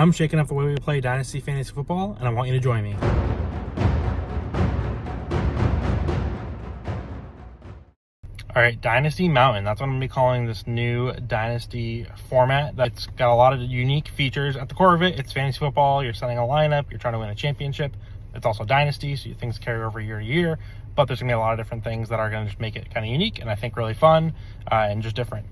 I'm shaking up the way we play Dynasty Fantasy Football, and I want you to join me. All right, Dynasty Mountain. That's what I'm going to be calling this new Dynasty format. That's got a lot of unique features. At the core of it, it's fantasy football. You're setting a lineup. You're trying to win a championship. It's also Dynasty, so things carry over year to year. But there's going to be a lot of different things that are going to just make it kind of unique and I think really fun and just different.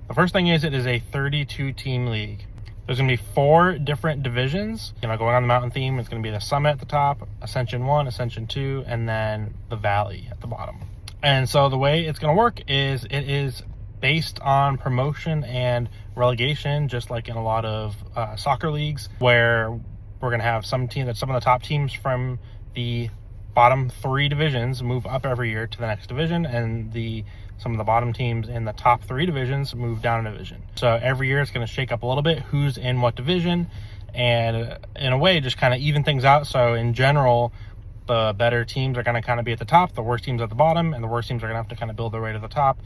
The first thing is it is a 32-team league. There's going to be 4 different divisions. Going on the mountain theme, it's going to be the Summit at the top, Ascension 1, Ascension 2, and then the Valley at the bottom. And so the way it's going to work is it is based on promotion and relegation, just like in a lot of soccer leagues, where we're going to have some of the top teams from the bottom 3 divisions move up every year to the next division, and some of the bottom teams in the top 3 divisions move down a division. So every year it's going to shake up a little bit who's in what division, and in a way just kind of even things out. So in general, the better teams are going to kind of be at the top, the worst teams at the bottom, and the worst teams are going to have to kind of build their way to the top.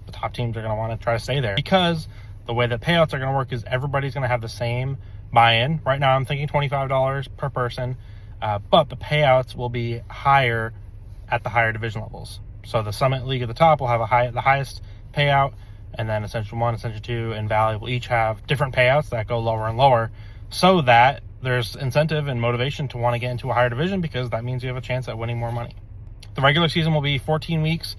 The top teams are going to want to try to stay there, because the way that payouts are going to work is everybody's going to have the same buy-in. Right now I'm thinking $25 per person, but the payouts will be higher at the higher division levels. So the Summit League at the top will have the highest payout, and then Ascension 1, Ascension 2, and Valley will each have different payouts that go lower and lower, so that there's incentive and motivation to want to get into a higher division, because that means you have a chance at winning more money. The regular season will be 14 weeks,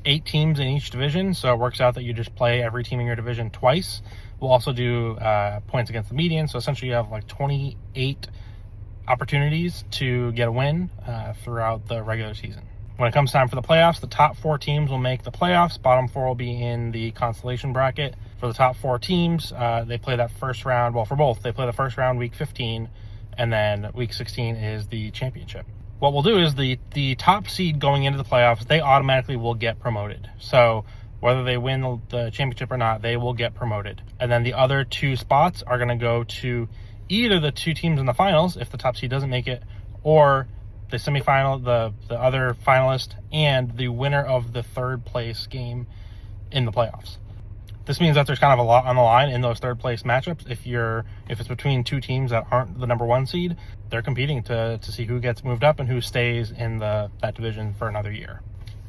8 teams in each division, so it works out that you just play every team in your division twice. We'll also do points against the median, so essentially you have like 28 opportunities to get a win throughout the regular season. When it comes time for the playoffs, the top 4 teams will make the playoffs. Bottom 4 will be in the consolation bracket. For the top 4 teams, they play that first round. Well, for both, they play the first round week 15, and then week 16 is the championship. What we'll do is the top seed going into the playoffs, they automatically will get promoted. So whether they win the championship or not, they will get promoted. And then the other 2 spots are going to go to either the 2 teams in the finals, if the top seed doesn't make it, or the semifinal, the other finalist, and the winner of the 3rd place game in the playoffs. This means that there's kind of a lot on the line in those 3rd place matchups. If it's between 2 teams that aren't the number 1 seed, they're competing to see who gets moved up and who stays in that division for another year.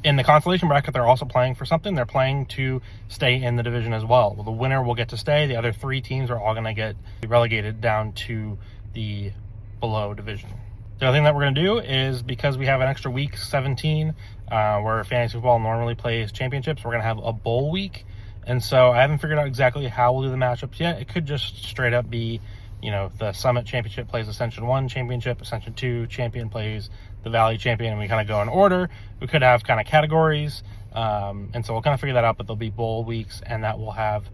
In the consolation bracket, they're also playing for something. They're playing to stay in the division as well. Well, the winner will get to stay. The other 3 teams are all going to get relegated down to the below division. The other thing that we're going to do is, because we have an extra week 17 where fantasy football normally plays championships, we're going to have a bowl week. And so I haven't figured out exactly how we'll do the matchups yet. It could just straight up be, the Summit Championship plays Ascension 1 Championship, Ascension 2 Champion plays the Valley Champion, and we kind of go in order. We could have kind of categories, and so we'll kind of figure that out, but there'll be bowl weeks, and that will have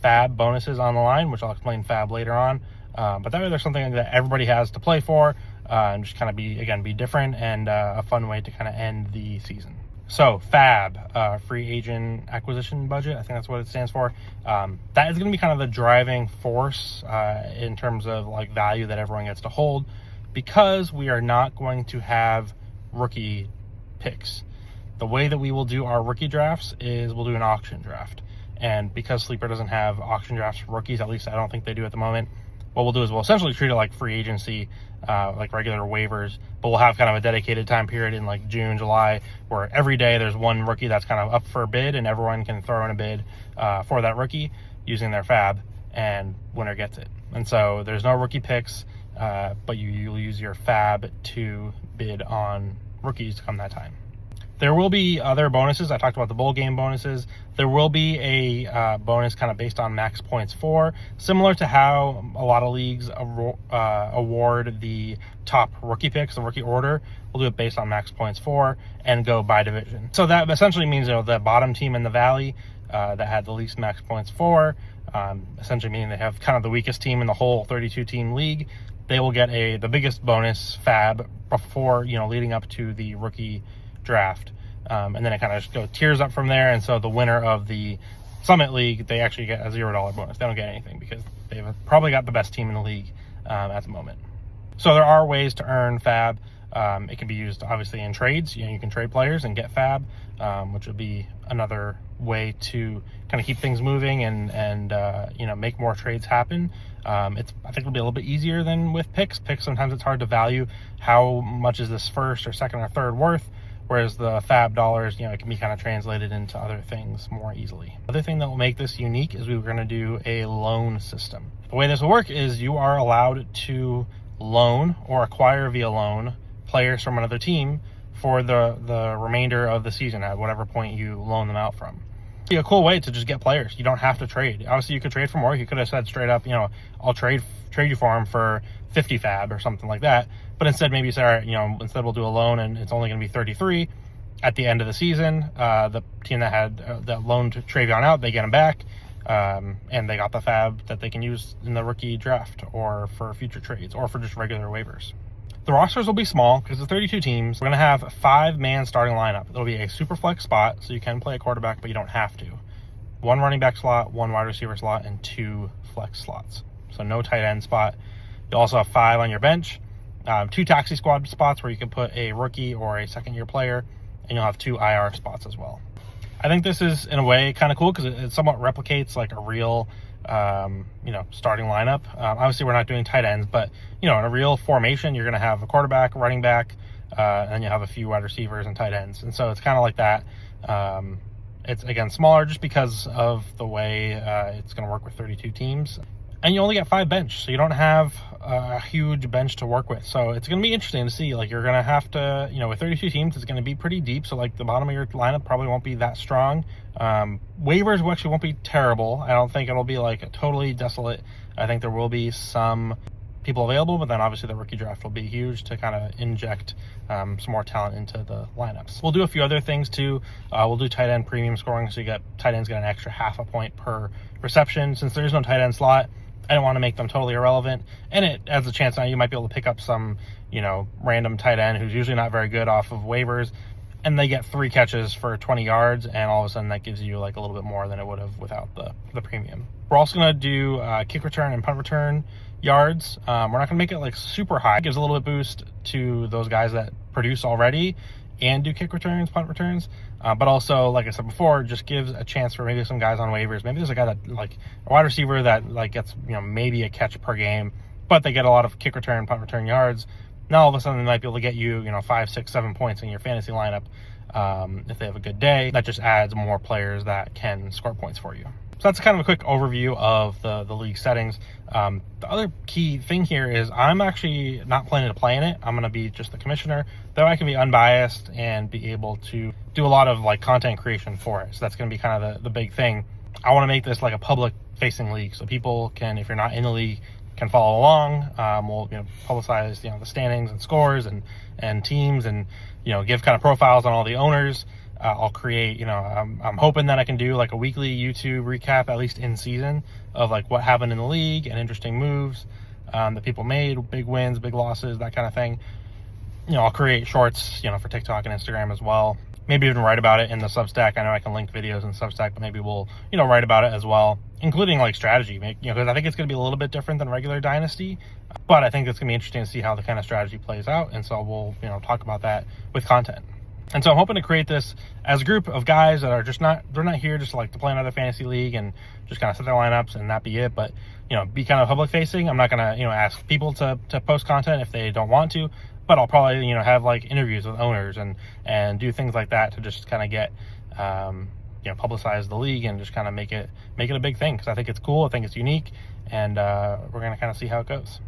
fab bonuses on the line, which I'll explain fab later on. But that way there's something that everybody has to play for, and just kind of be different, and a fun way to kind of end the season. So fab, free agent acquisition budget, I think that's what it stands for. That is going to be kind of the driving force in terms of like value that everyone gets to hold, because we are not going to have rookie picks. The way that we will do our rookie drafts is we'll do an auction draft. And because Sleeper doesn't have auction drafts for rookies, at least I don't think they do at the moment, what we'll do is we'll essentially treat it like free agency, like regular waivers, but we'll have kind of a dedicated time period in like June, July, where every day there's one rookie that's kind of up for a bid, and everyone can throw in a bid for that rookie using their fab, and winner gets it. And so there's no rookie picks, but you'll use your fab to bid on rookies come that time. There will be other bonuses. I talked about the bowl game bonuses. There will be a bonus kind of based on max points for, similar to how a lot of leagues award the top rookie picks, the rookie order. We'll do it based on max points for and go by division. So that essentially means the bottom team in the Valley that had the least max points for, essentially meaning they have kind of the weakest team in the whole 32-team league. They will get the biggest bonus fab before, leading up to the rookie draft, and then it kind of just goes tiers up from there. And so the winner of the Summit League, they actually get a $0 bonus. They don't get anything because they've probably got the best team in the league at the moment. So there are ways to earn fab. It can be used obviously in trades. You can trade players and get fab, which would be another way to kind of keep things moving and make more trades happen. I think it'll be a little bit easier than with picks. Sometimes it's hard to value how much is this first or second or third worth, whereas the fab dollars, it can be kind of translated into other things more easily. Other thing that will make this unique is we were going to do a loan system. The way this will work is you are allowed to loan or acquire via loan players from another team for the remainder of the season at whatever point you loan them out from. It'd be a cool way to just get players. You don't have to trade. Obviously, you could trade for more. You could have said straight up, I'll trade you for them for 50 fab or something like that. But instead, maybe you say, all right, instead we'll do a loan and it's only going to be 33 at the end of the season. The team that had that loaned Travion out, they get him back, and they got the fab that they can use in the rookie draft or for future trades or for just regular waivers. The rosters will be small because it's 32 teams. We're going to have a 5-man starting lineup. It'll be a super flex spot, so you can play a quarterback, but you don't have to. 1 running back slot, 1 wide receiver slot, and 2 flex slots. So no tight end spot. You'll also have 5 on your bench, 2 taxi squad spots where you can put a rookie or a second-year player, and you'll have 2 IR spots as well. I think this is, in a way, kind of cool because it somewhat replicates like a real starting lineup. Obviously, we're not doing tight ends, but, in a real formation, you're going to have a quarterback, running back, and then you have a few wide receivers and tight ends. And so it's kind of like that. It's, again, smaller just because of the way it's going to work with 32 teams. And you only get 5 bench, so you don't have a huge bench to work with. So it's going to be interesting to see. Like, you're going to have to, with 32 teams, it's going to be pretty deep. So, like, the bottom of your lineup probably won't be that strong. Waivers actually won't be terrible. I don't think it'll be, like, totally desolate. I think there will be some people available, but then obviously the rookie draft will be huge to kind of inject some more talent into the lineups. We'll do a few other things, too. We'll do tight end premium scoring, so tight ends get an extra half a point per reception. Since there is no tight end slot, I don't want to make them totally irrelevant. And it has a chance now you might be able to pick up some, random tight end who's usually not very good off of waivers, and they get 3 catches for 20 yards, and all of a sudden that gives you like a little bit more than it would have without the premium. We're also going to do kick return and punt return yards. We're not going to make it like super high. It gives a little bit boost to those guys that produce already and do kick returns, punt returns. But also, like I said before, just gives a chance for maybe some guys on waivers. Maybe there's a guy that, like, a wide receiver that, like, gets, maybe a catch per game, but they get a lot of kick return, punt return yards. Now, all of a sudden, they might be able to get you, 5, 6, 7 points in your fantasy lineup if they have a good day. That just adds more players that can score points for you. So that's kind of a quick overview of the league settings. The other key thing here is I'm actually not planning to play in it. I'm going to be just the commissioner, though I can be unbiased and be able to do a lot of like content creation for it. So that's going to be kind of the big thing. I want to make this like a public facing league so people can, if you're not in the league, can follow along. We'll publicize the standings and scores and teams and give kind of profiles on all the owners. I'll create, I'm hoping that I can do like a weekly YouTube recap, at least in season, of like what happened in the league and interesting moves that people made, big wins, big losses, that kind of thing. I'll create shorts, for TikTok and Instagram as well. Maybe even write about it in the Substack. I know I can link videos in Substack, but maybe we'll, write about it as well, including like strategy, because I think it's going to be a little bit different than regular Dynasty, but I think it's going to be interesting to see how the kind of strategy plays out. And so we'll, talk about that with content. And so I'm hoping to create this as a group of guys that are they're not here just like to play another fantasy league and just kind of set their lineups and that be it, but, be kind of public facing. I'm not going to, ask people to post content if they don't want to, but I'll probably, have like interviews with owners and do things like that to just kind of get, publicize the league and just kind of make it a big thing. Cause I think it's cool. I think it's unique, and we're going to kind of see how it goes.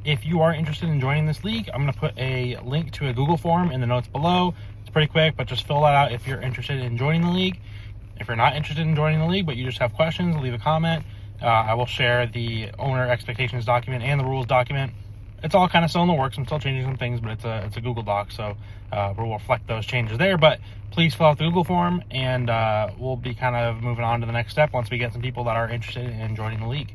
If you are interested in joining this league, I'm going to put a link to a Google form in the notes below. It's pretty quick, but just fill that out if you're interested in joining the league. If you're not interested in joining the league, but you just have questions, leave a comment. I will share the owner expectations document and the rules document. It's all kind of still in the works. I'm still changing some things, but it's a Google Doc, so we'll reflect those changes there. But please fill out the Google form, and we'll be kind of moving on to the next step once we get some people that are interested in joining the league.